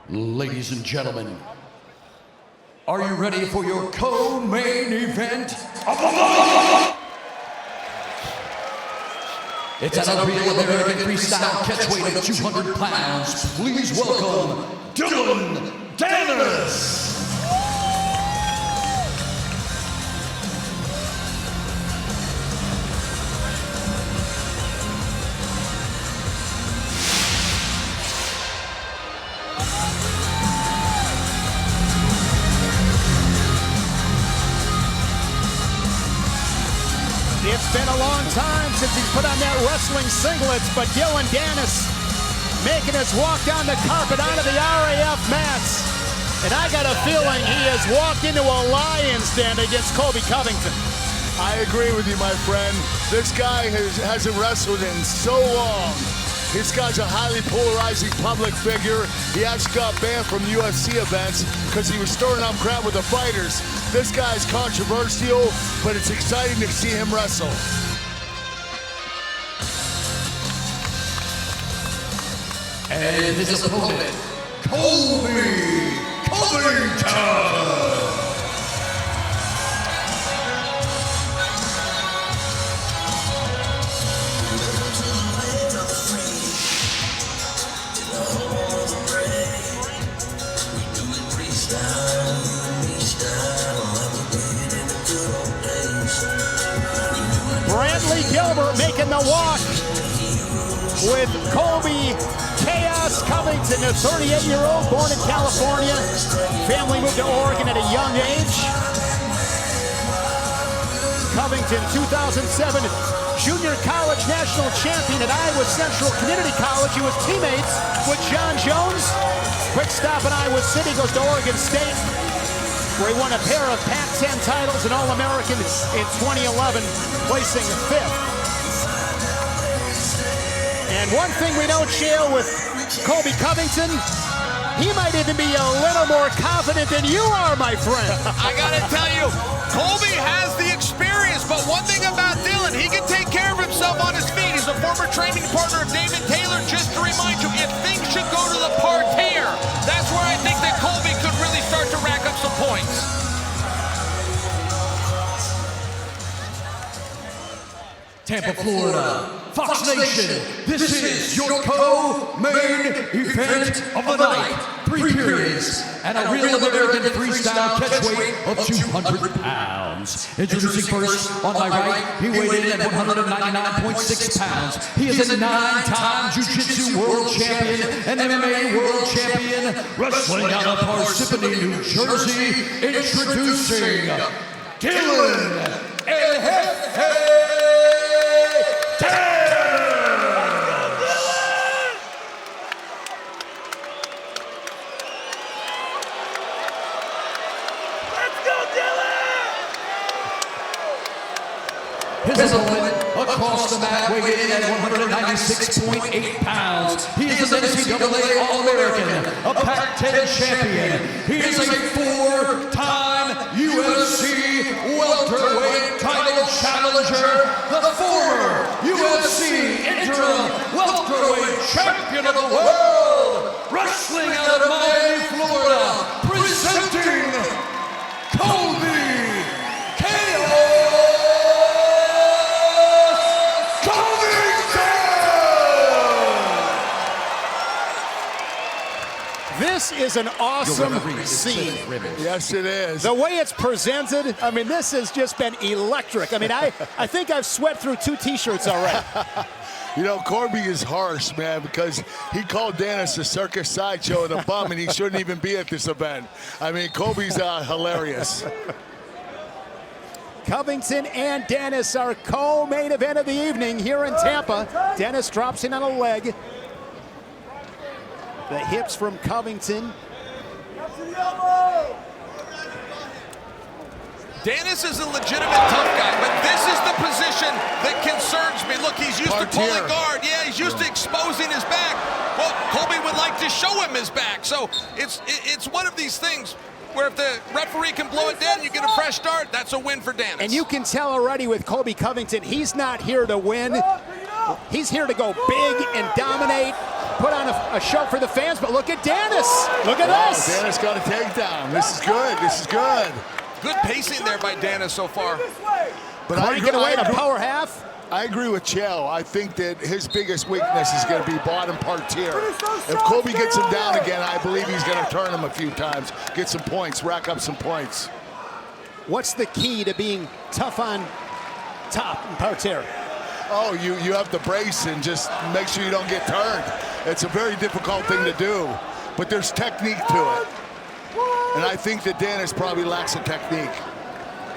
Ladies and gentlemen, are you ready for your co-main event of the night? It's an unreal American Freestyle catchweight of 200 pounds. Please welcome Dillon Danis. It's been a long time since he's put on that wrestling singlets, but Dillon Danis making his walk down the carpet onto the RAF mats. And I got a feeling he has walked into a lion's den against Colby Covington. I agree with you, my friend. This guy hasn't wrestled in so long. This guy's a highly polarizing public figure. He actually got banned from UFC events because he was stirring up crowd with the fighters. This guy's controversial, but it's exciting to see him wrestle. And his opponent, Colby Covington. Gilbert making the walk with Colby Chaos Covington, a 38-year-old born in California. Family moved to Oregon at a young age. Covington, 2007 junior college national champion at Iowa Central Community College. He was teammates with John Jones. Quick stop in Iowa City, goes to Oregon State, where he won a pair of Pac-10 titles and All-American in 2011, placing 5th. And one thing we don't share with Colby Covington, he might even be a little more confident than you are, my friend. I gotta tell you, Colby has the experience, but one thing about Dillon, he can take care of himself on his feet. He's a former training partner of David Taylor. Just to remind you, if things should go to the parterre, that's where I think that Colby could really start to rack up some points. Tampa, Florida, Fox Nation, this is your co-main event of the night. 3 periods and a real American Freestyle catchweight of 200 pounds. Introducing first, on my right, he weighed in at 199.6 pounds. He is a 9-time Jiu-Jitsu world champion and MMA world champion, wrestling out of Parsippany, New Jersey, introducing Dillon Danis. His opponent across the mat weighed in at 196.8 pounds. He is an NCAA All-American, a Pac-10 champion. He is a 4-time UFC welterweight title challenger, the former UFC interim welterweight champion of the world, wrestling out of Miami, Florida, presenting Colby This is an awesome scene. Yes, it is. The way it's presented, I mean, this has just been electric. I mean, I think I've sweat through 2 T-shirts already. You know, Colby is harsh, man, because he called Danis a circus sideshow and a bum, and he shouldn't even be at this event. I mean, Colby's hilarious. Covington and Danis, our co-main event of the evening here in Tampa. Danis drops in on a leg. The hips from Covington. Danis is a legitimate tough guy, but this is the position that concerns me. Look, he's used to pulling guard. Yeah, he's used to exposing his back. Well, Colby would like to show him his back. So it's one of these things where if the referee can blow it dead and you get a fresh start, that's a win for Danis. And you can tell already with Colby Covington, he's not here to win. He's here to go big and dominate, put on a show for the fans, but look at Danis. Look at this. Danis got a takedown. This is good. This is good. Good pacing there by Danis so far. But Cranking away in a power half. I agree with Chael. I think that his biggest weakness is going to be bottom parterre. If Colby gets him down again, I believe he's going to turn him a few times, get some points, rack up some points. What's the key to being tough on top and parterre? Oh, you have to brace and just make sure you don't get turned. It's a very difficult thing to do, but there's technique to it. And I think that Danis probably lacks a technique.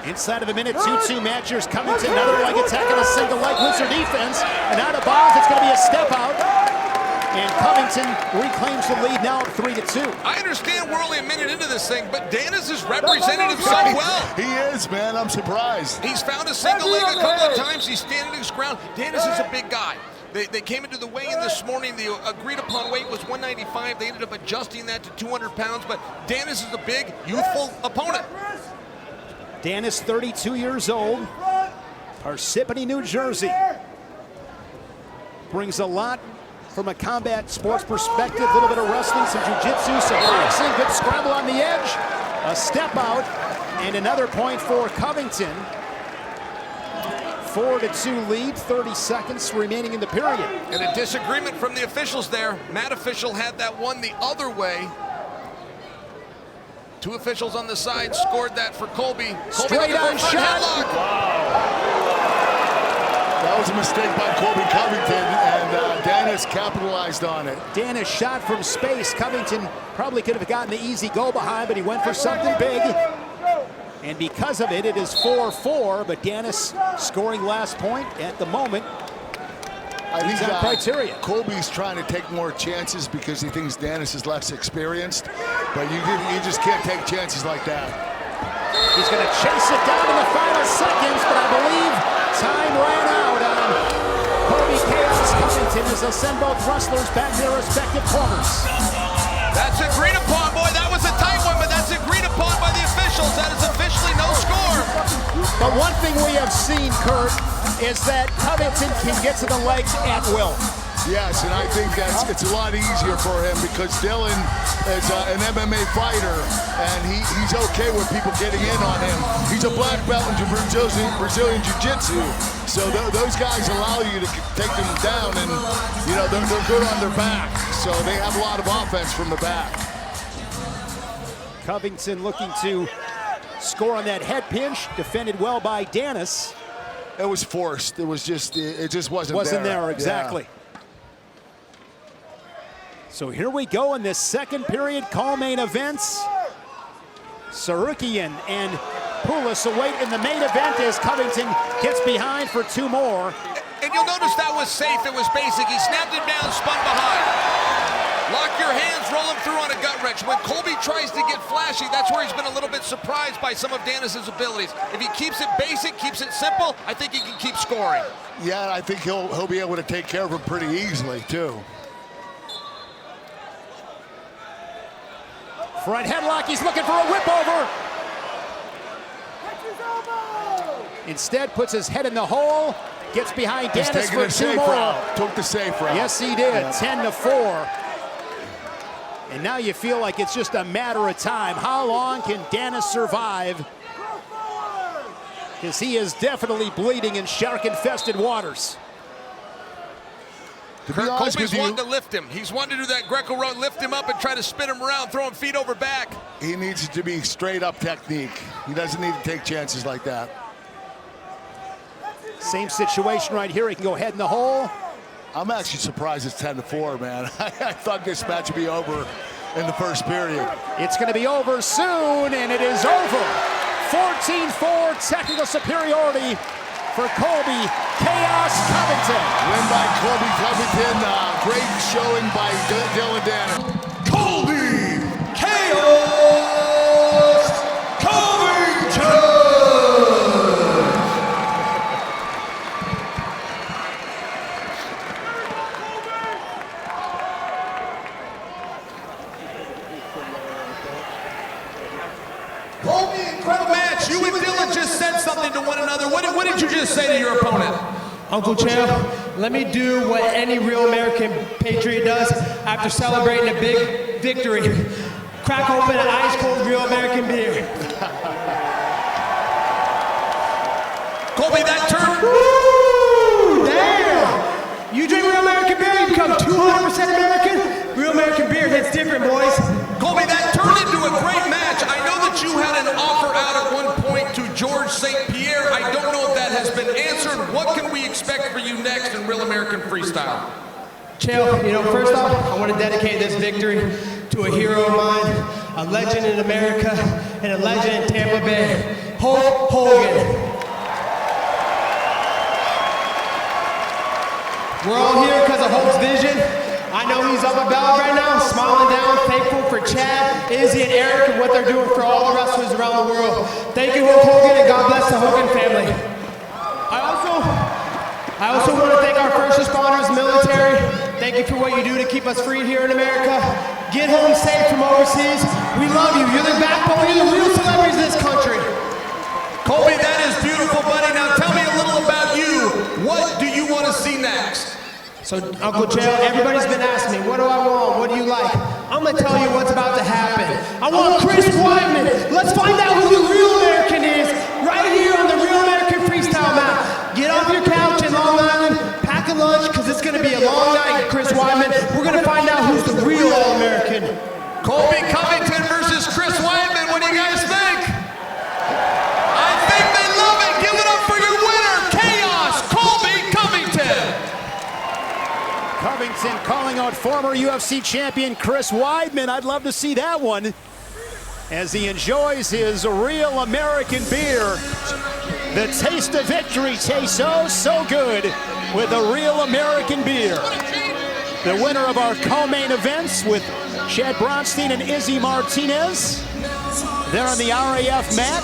Inside of the minute, 2-2 matchers. Covington, another leg attack and a single leg, looser defense. And out of bounds, it's going to be a step out. And Covington reclaims the lead now at 3-2. I understand we're only a minute into this thing, but Danis has represented himself well. He is, man. I'm surprised. He's found a single leg a couple of times. He's standing his ground. Danis is a big guy. They came into the weigh-in this morning. The agreed-upon weight was 195. They ended up adjusting that to 200 pounds, but Danis is a big, youthful opponent. Danis, 32 years old, Parsippany, New Jersey. Brings a lot from a combat sports perspective, a little bit of wrestling, some jiu-jitsu, some boxing, good scramble on the edge, a step out, and another point for Covington. 4-2 lead, 30 seconds remaining in the period. And a disagreement from the officials there. Mat official had that one the other way. Two officials on the side scored that for Colby. Straight on shot. That was a mistake by Colby Covington, and Danis capitalized on it. Danis shot from space. Covington probably could have gotten the easy go behind, but he went for something big. And because of it, it is 4-4, but Danis scoring last point at the moment. I think on criteria. Colby's trying to take more chances because he thinks Danis is less experienced, but you just can't take chances like that. He's going to chase it down in the final seconds, but I believe time ran out on Colby Covington as they'll send both wrestlers back to their respective corners. That's agreed upon, boy. That was a tight one, but that's agreed upon by the officials. That is officially no score. But one thing we have seen, Kurt, is that Covington can get to the legs at will. Yes, and I think it's a lot easier for him because Dillon is an MMA fighter, and he's okay with people getting in on him. He's a black belt in Brazilian Jiu-Jitsu, so those guys allow you to take them down, and they're good on their back, so they have a lot of offense from the back. Covington looking to score on that head pinch, defended well by Danis. It was forced. It just wasn't there. Exactly. Yeah. So here we go in this second period, co-main events. Sarukian and Poulas await in the main event as Covington gets behind for two more. And you'll notice that was safe. It was basic. He snapped him down, spun behind. Lock your hands, roll him through on a gut wrench. When Colby tries to get flashy, that's where he's been a little bit surprised by some of Danis' abilities. If he keeps it basic, keeps it simple, I think he can keep scoring. Yeah, I think he'll be able to take care of him pretty easily, too. Front headlock, he's looking for a whip over. Instead, puts his head in the hole, gets behind Danis for two more. Took the safe route. Yes, he did, 10-4. And now you feel like it's just a matter of time. How long can Danis survive? Because he is definitely bleeding in shark-infested waters. Colby's wanting to lift him. He's wanting to do that Greco-Roman, lift him up and try to spin him around, throw him feet over back. He needs it to be straight-up technique. He doesn't need to take chances like that. Same situation right here. He can go head in the hole. I'm actually surprised it's 10-4, man. I thought this match would be over in the first period. It's going to be over soon, and it is over. 14-4 technical superiority for Colby Chaos Covington. Win by Colby Covington. Great showing by Dillon Danis. Colby Chaos Covington! Colby, incredible match. You and Dillon just said something to one another. What did you just say to your opponent? Uncle Champ, let me do what any real American patriot does after celebrating a big victory. Crack open an ice-cold real American beer. Colby, that turn. Woo! Damn! You drink real American beer, you become 200% American. Real American beer hits different, boys. Colby, that turned into a great match. I know that you had an offer out at one point to George St. Pierre. I don't know if that has been answered. What can we expect for you next in Real American Freestyle? Chael, you know, first off, I want to dedicate this victory to a hero of mine, a legend in America, and a legend in Tampa Bay, Hulk Hogan. We're all here because of Hulk's vision. I know he's up above right now, smiling down, thankful for Chad, Izzy, and Eric and what they're doing for all the wrestlers around the world. Thank you, Hulk Hogan, and God bless the Hogan family. I also want to thank our first responders, military. Thank you for what you do to keep us free here in America. Get home safe from overseas. We love you. You're the backbone. You're the real celebrities of this country. Colby, that is beautiful, buddy. Now tell me a little about you. What do you want to see next? So, Uncle Chael, everybody's been asking me, what do I want? What do you like? I'm going to tell you what's about to happen. I want Chris Weidman. Let's find out who the real American is right here on the Real American Freestyle map. Get off your couch in Long Island, pack a lunch, because it's going to be a long night, Chris Weidman. We're going to find out who's the real All-American. Colby Covington versus Chris Weidman. What do you guys think? I think they love it. Give it up for your winner, Chaos, Colby Covington. Covington calling out former UFC champion Chris Weidman. I'd love to see that one as he enjoys his Real American beer. The taste of victory tastes so good with a Real American beer. The winner of our co-main events with Chad Bronstein and Izzy Martinez. They're on the RAF mat.